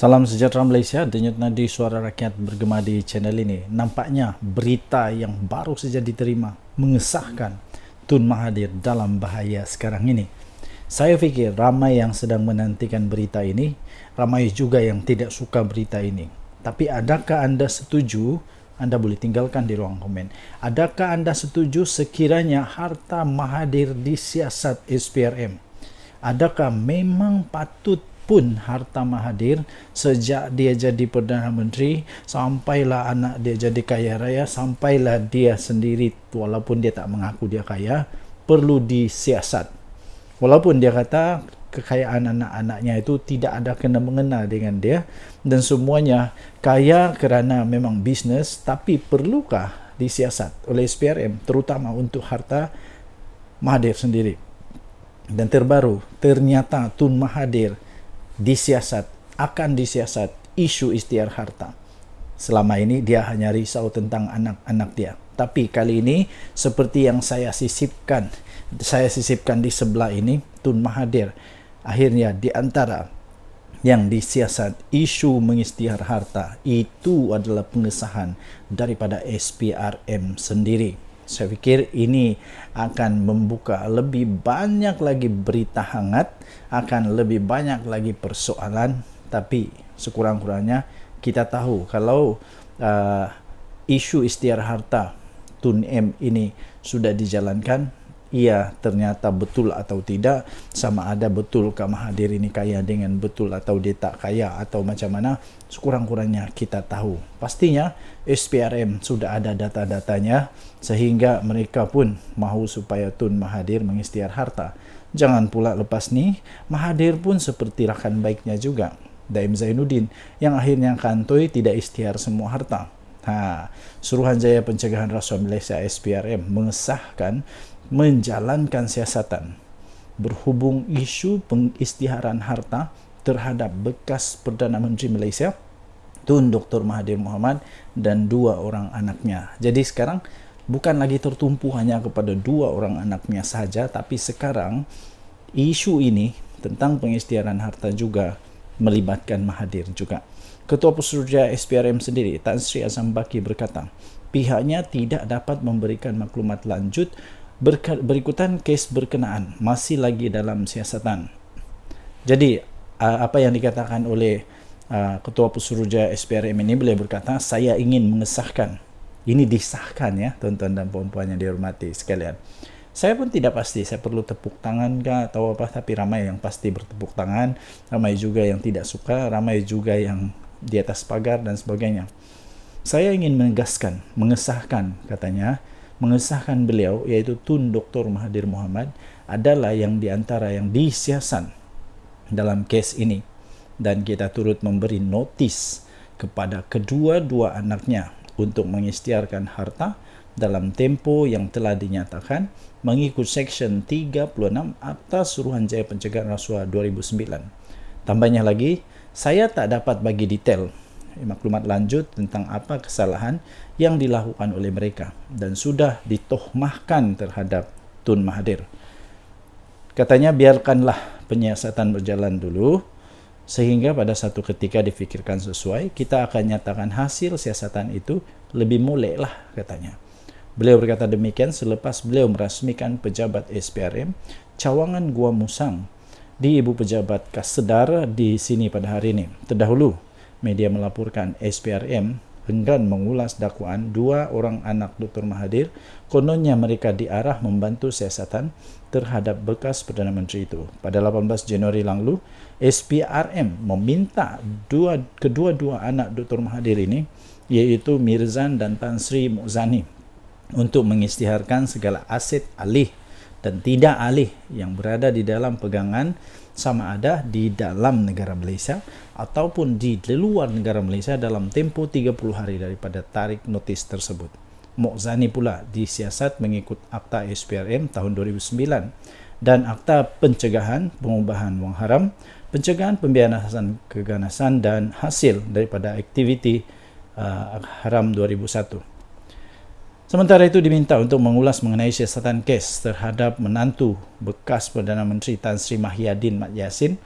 Salam sejahtera Malaysia, denyut nadi suara rakyat bergema di channel ini. Nampaknya berita yang baru saja diterima mengesahkan Tun Mahathir dalam bahaya sekarang ini. Saya fikir ramai yang sedang menantikan berita ini, ramai juga yang tidak suka berita ini. Tapi adakah anda setuju? Anda boleh tinggalkan di ruang komen. Adakah anda setuju sekiranya harta Mahathir disiasat SPRM? Adakah memang patut pun harta Mahathir sejak dia jadi Perdana Menteri sampailah anak dia jadi kaya raya, sampailah dia sendiri walaupun dia tak mengaku dia kaya, perlu disiasat? Walaupun dia kata kekayaan anak-anaknya itu tidak ada kena-mengena dengan dia dan semuanya kaya kerana memang bisnes, tapi perlukah disiasat oleh SPRM terutama untuk harta Mahathir sendiri? Dan terbaru, ternyata Tun Mahathir akan disiasat isu isytihar harta. Selama ini dia hanya risau tentang anak-anak dia. Tapi kali ini seperti yang saya sisipkan di sebelah ini, Tun Mahathir akhirnya di antara yang disiasat isu mengisytihar harta itu adalah pengesahan daripada SPRM sendiri. Saya fikir ini akan membuka lebih banyak lagi berita hangat, akan lebih banyak lagi persoalan, tapi sekurang-kurangnya kita tahu kalau isu isytihar harta Tun M ini sudah dijalankan, ia ternyata betul atau tidak, sama ada betulkah Mahathir ini kaya dengan betul atau dia tak kaya atau macam mana, sekurang-kurangnya kita tahu. Pastinya SPRM sudah ada data-datanya sehingga mereka pun mahu supaya Tun Mahathir mengisytihar harta. Jangan pula lepas ni Mahathir pun seperti rakan baiknya juga, Daim Zainuddin, yang akhirnya kantoi tidak isytihar semua harta. Suruhanjaya Pencegahan Rasuah Malaysia SPRM mengesahkan menjalankan siasatan berhubung isu pengisytiharan harta terhadap bekas Perdana Menteri Malaysia Tun Dr. Mahathir Mohamad dan 2 orang anaknya. Jadi sekarang bukan lagi tertumpu hanya kepada 2 orang anaknya sahaja, tapi sekarang isu ini tentang pengisytiharan harta juga melibatkan Mahathir juga. Ketua Pesuruhjaya SPRM sendiri, Tan Sri Azam Baki, berkata pihaknya tidak dapat memberikan maklumat lanjut berikutan kes berkenaan masih lagi dalam siasatan. Jadi apa yang dikatakan oleh Ketua Pesuruhjaya SPRM ini, beliau berkata, saya ingin mengesahkan, ini disahkan ya tuan-tuan dan puan-puan yang dihormati sekalian. Saya pun tidak pasti saya perlu tepuk tangan kah atau apa, tapi ramai yang pasti bertepuk tangan, ramai juga yang tidak suka, ramai juga yang di atas pagar dan sebagainya. Saya ingin menegaskan, mengesahkan, katanya, mengesahkan beliau, iaitu Tun Dr. Mahathir Mohamad adalah yang diantara yang disiasat dalam kes ini, dan kita turut memberi notis kepada kedua-dua anaknya untuk mengisytiharkan harta dalam tempo yang telah dinyatakan mengikut Seksyen 36 Akta Suruhanjaya Pencegahan Rasuah 2009. Tambahnya lagi, saya tak dapat bagi detail maklumat lanjut tentang apa kesalahan yang dilakukan oleh mereka dan sudah ditohmahkan terhadap Tun Mahathir. Katanya biarkanlah penyiasatan berjalan dulu sehingga pada satu ketika difikirkan sesuai, kita akan nyatakan hasil siasatan itu lebih molek lah, katanya. Beliau berkata demikian selepas beliau merasmikan pejabat SPRM cawangan Gua Musang di Ibu Pejabat Kasedar di sini pada hari ini. Terdahulu media melaporkan SPRM enggan mengulas dakwaan 2 orang anak Dr. Mahathir, kononnya mereka diarah membantu siasatan terhadap bekas Perdana Menteri itu. Pada 18 Januari lalu, SPRM meminta kedua-dua anak Dr. Mahathir ini, iaitu Mirzan dan Tan Sri Mu'zani, untuk mengisytiharkan segala aset alih dan tidak alih yang berada di dalam pegangan sama ada di dalam negara Malaysia ataupun di luar negara Malaysia dalam tempoh 30 hari daripada tarikh notis tersebut. Mu'zani pula disiasat mengikut Akta SPRM tahun 2009 dan Akta Pencegahan Pengubahan Wang Haram, Pencegahan Pembiayasan Keganasan dan Hasil daripada Aktiviti Haram 2001. Sementara itu diminta untuk mengulas mengenai siasatan kes terhadap menantu bekas Perdana Menteri Tan Sri Mahyadin Mat Yassin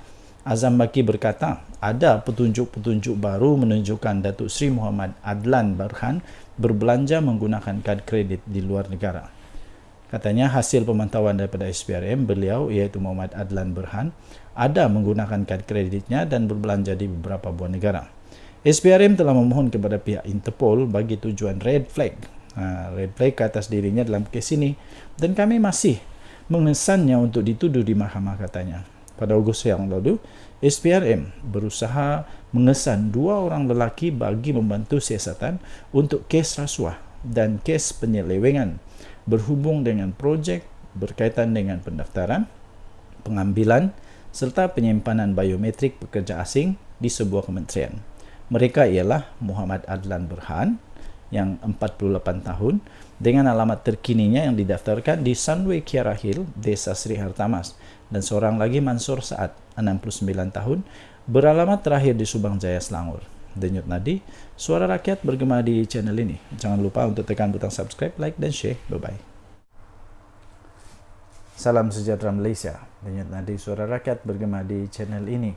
Azam Baki berkata, ada petunjuk-petunjuk baru menunjukkan Datuk Seri Muhammad Adlan Berhan berbelanja menggunakan kad kredit di luar negara. Katanya hasil pemantauan daripada SPRM, beliau iaitu Muhammad Adlan Berhan ada menggunakan kad kreditnya dan berbelanja di beberapa buah negara. SPRM telah memohon kepada pihak Interpol bagi tujuan red flag ke atas dirinya dalam kes ini dan kami masih mengesannya untuk dituduh di mahkamah, katanya. Pada Ogos yang lalu, SPRM berusaha mengesan 2 orang lelaki bagi membantu siasatan untuk kes rasuah dan kes penyelewengan berhubung dengan projek berkaitan dengan pendaftaran, pengambilan serta penyimpanan biometrik pekerja asing di sebuah kementerian. Mereka ialah Muhammad Adlan Berhan yang 48 tahun dengan alamat terkininya yang didaftarkan di Sunway Kiara Hill, Desa Seri Hartamas, dan seorang lagi Mansur Saad, 69 tahun, beralamat terakhir di Subang Jaya, Selangor. Denyut Nadi, suara rakyat bergema di channel ini. Jangan lupa untuk tekan butang subscribe, like dan share. Bye-bye. Salam sejahtera Malaysia. Denyut Nadi, suara rakyat bergema di channel ini.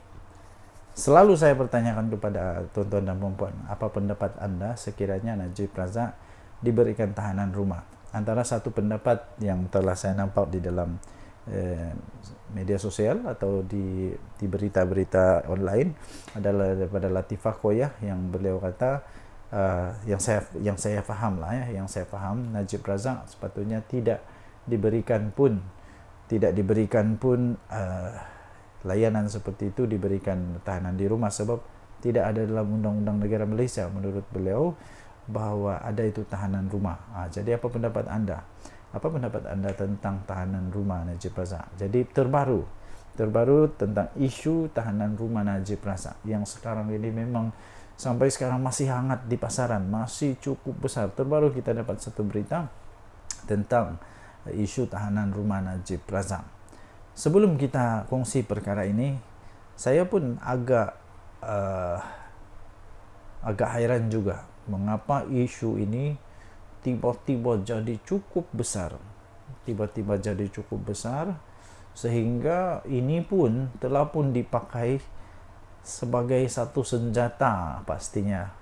Selalu saya pertanyakan kepada tuan-tuan dan puan-puan, apa pendapat anda sekiranya Najib Razak diberikan tahanan rumah? Antara satu pendapat yang telah saya nampak di dalam media sosial atau di berita-berita online adalah daripada Latifah Koyah, yang beliau kata yang saya faham Najib Razak sepatutnya tidak diberikan pun layanan seperti itu, diberikan tahanan di rumah, sebab tidak ada dalam undang-undang negara Malaysia menurut beliau bahawa ada itu tahanan rumah. Jadi apa pendapat anda? Apa pendapat anda tentang tahanan rumah Najib Razak? Jadi terbaru tentang isu tahanan rumah Najib Razak yang sekarang ini memang sampai sekarang masih hangat di pasaran, masih cukup besar. Terbaru kita dapat satu berita tentang isu tahanan rumah Najib Razak. Sebelum kita kongsi perkara ini, saya pun agak hairan juga mengapa isu ini tiba-tiba jadi cukup besar, sehingga ini pun telah pun dipakai sebagai satu senjata, pastinya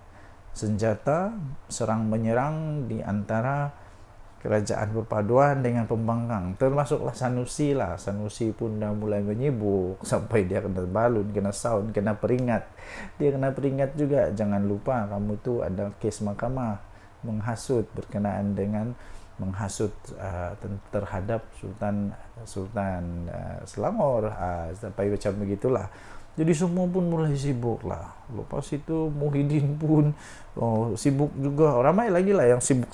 senjata serang menyerang di antara kerajaan perpaduan dengan pembangkang, termasuklah Sanusi lah. Sanusi pun dah mulai menyibuk sampai dia kena balun, kena sound, kena peringat. Dia kena peringat juga, jangan lupa kamu tu ada kes mahkamah menghasut berkenaan dengan menghasut terhadap Sultan Selangor, sampai macam begitulah. Jadi semua pun mulai sibuk lah. Lepas itu Muhyiddin pun sibuk juga. Ramai lagi lah yang sibuk.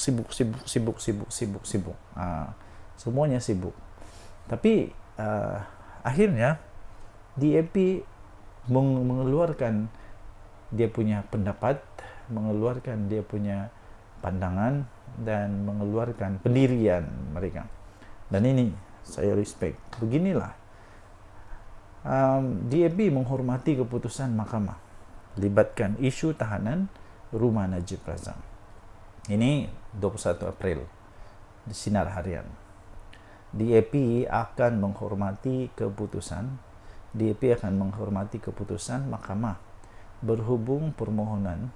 Semuanya sibuk. Tapi akhirnya DAP mengeluarkan dia punya pendapat, mengeluarkan dia punya pandangan, dan mengeluarkan pendirian mereka. Dan ini saya respect. Beginilah. DAP menghormati keputusan mahkamah libatkan isu tahanan rumah Najib Razak. Ini 21 April di Sinar Harian. DAP akan menghormati keputusan mahkamah berhubung permohonan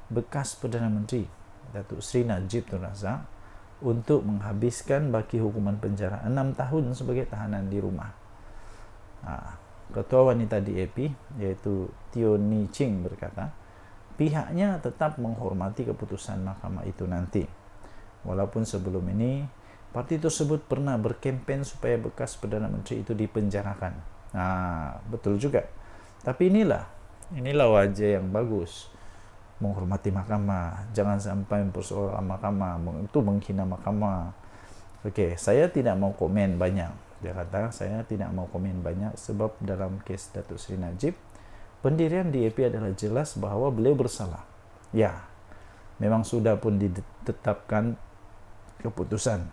bekas Perdana Menteri Datuk Seri Najib Tun Razak untuk menghabiskan baki hukuman penjara 6 tahun sebagai tahanan di rumah. Ketua Wanita DAP iaitu Teo Ni Ching berkata, pihaknya tetap menghormati keputusan mahkamah itu nanti. Walaupun sebelum ini parti tersebut pernah berkempen supaya bekas Perdana Menteri itu dipenjarakan. Betul juga. Tapi inilah wajah yang bagus. Menghormati mahkamah, jangan sampai mempersoalkan mahkamah, itu menghina mahkamah. Okey, saya tidak mau komen banyak. Dia kata, saya tidak mau komen banyak sebab dalam kes Datuk Seri Najib, pendirian DAP adalah jelas bahawa beliau bersalah. Ya, memang sudah pun ditetapkan keputusan.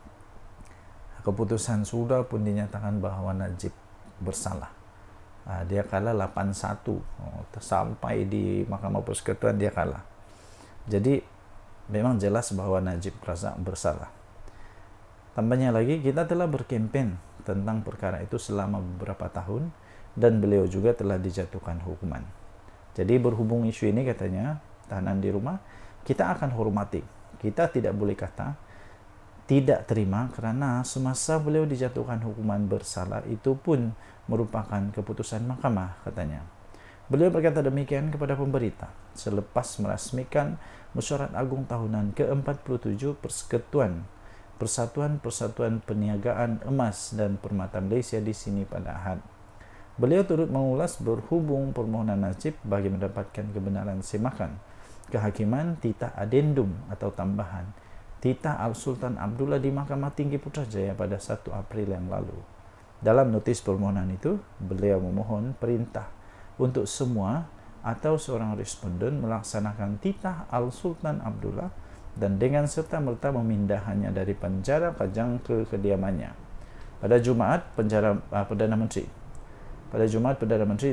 Keputusan sudah pun dinyatakan bahawa Najib bersalah. Dia kalah 8-1. Sampai di Mahkamah Persekutuan dia kalah. Jadi, memang jelas bahawa Najib Razak bersalah. Tambahnya lagi, kita telah berkempen tentang perkara itu selama beberapa tahun dan beliau juga telah dijatuhkan hukuman. Jadi berhubung isu ini katanya, tahanan di rumah, kita akan hormati. Kita tidak boleh kata tidak terima kerana semasa beliau dijatuhkan hukuman bersalah itu pun merupakan keputusan mahkamah katanya. Beliau berkata demikian kepada pemberita selepas merasmikan Mesyuarat Agung Tahunan ke-47 Persatuan Perniagaan Emas dan Permata Malaysia di sini pada Ahad. Beliau turut mengulas berhubung permohonan Najib bagi mendapatkan kebenaran semakan kehakiman titah adendum atau tambahan titah Al-Sultan Abdullah di Mahkamah Tinggi Putrajaya pada 1 April yang lalu. Dalam notis permohonan itu, beliau memohon perintah untuk semua atau seorang responden melaksanakan titah Al-Sultan Abdullah dan dengan serta-merta memindahkannya dari penjara Kajang ke kediamannya. Pada Jumaat, Perdana Menteri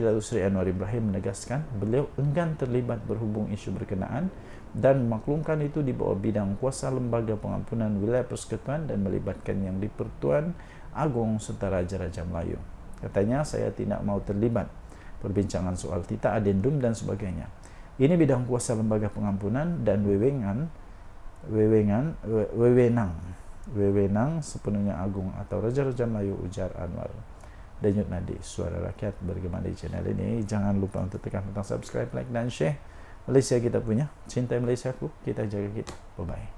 Datuk Seri Anwar Ibrahim menegaskan beliau enggan terlibat berhubung isu berkenaan dan memaklumkan itu di bawah bidang kuasa Lembaga Pengampunan Wilayah Persekutuan dan melibatkan Yang di-Pertuan Agong serta Raja-Raja Melayu. Katanya, saya tidak mau terlibat perbincangan soal titah adendum dan sebagainya. Ini bidang kuasa Lembaga Pengampunan dan wewenang sepenuhnya Agung atau Raja-Raja Melayu, ujar Anwar. Denyut Nadi, Suara Rakyat bergema di channel ini. Jangan lupa untuk tekan butang subscribe, like dan share. Malaysia kita punya, cintai Malaysia aku, kita jaga kita. Bye-bye.